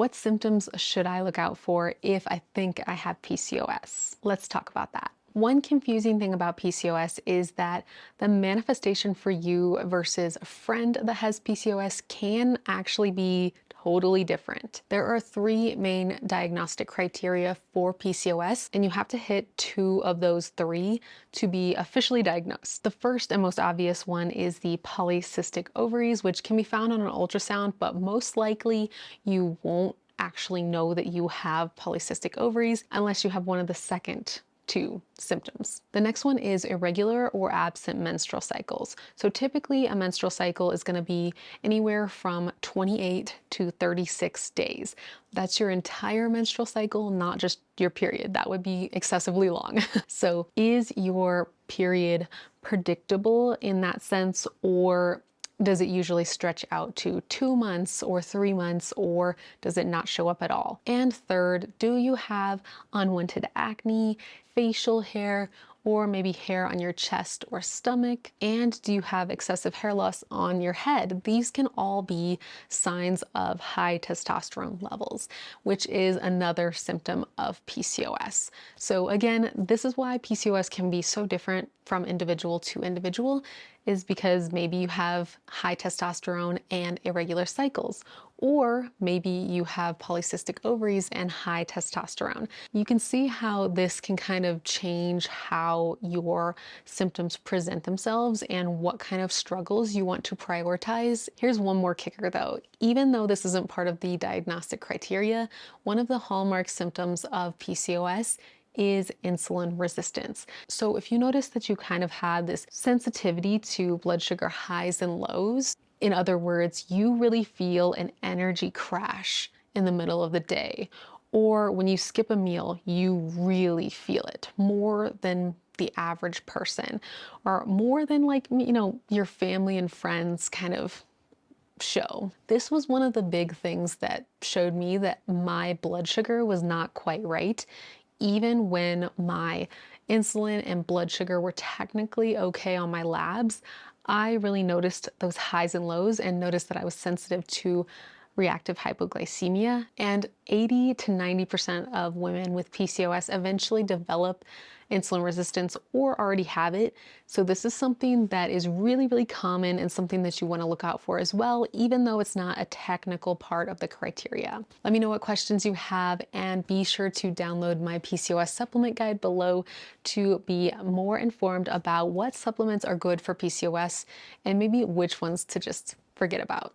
What symptoms should I look out for if I think I have PCOS? Let's talk about that. One confusing thing about PCOS is that the manifestation for you versus a friend that has PCOS can actually be totally different. There are three main diagnostic criteria for PCOS, and you have to hit two of those three to be officially diagnosed. The first and most obvious one is the polycystic ovaries, which can be found on an ultrasound, but most likely you won't actually know that you have polycystic ovaries unless you have one of the second two symptoms. The next one is irregular or absent menstrual cycles. So typically a menstrual cycle is going to be anywhere from 28 to 36 days. That's your entire menstrual cycle, not just your period. That would be excessively long. So is your period predictable in that sense, or does it usually stretch out to 2 months or 3 months, or does it not show up at all? And third, do you have unwanted acne, facial hair, or maybe hair on your chest or stomach? And do you have excessive hair loss on your head? These can all be signs of high testosterone levels, which is another symptom of PCOS. So again, this is why PCOS can be so different from individual to individual, is because maybe you have high testosterone and irregular cycles, or maybe you have polycystic ovaries and high testosterone. You can see how this can kind of change how your symptoms present themselves and what kind of struggles you want to prioritize. Here's one more kicker though. Even though this isn't part of the diagnostic criteria, one of the hallmark symptoms of PCOS is insulin resistance. So if you notice that you kind of had this sensitivity to blood sugar highs and lows, in other words, you really feel an energy crash in the middle of the day, or when you skip a meal, you really feel it more than the average person, or more than your family and friends kind of show. This was one of the big things that showed me that my blood sugar was not quite right. Even when my insulin and blood sugar were technically okay on my labs, I really noticed those highs and lows and noticed that I was sensitive to reactive hypoglycemia. And 80 to 90% of women with PCOS eventually develop insulin resistance or already have it. So this is something that is really, really common and something that you want to look out for as well, even though it's not a technical part of the criteria. Let me know what questions you have, and be sure to download my PCOS supplement guide below to be more informed about what supplements are good for PCOS and maybe which ones to just forget about.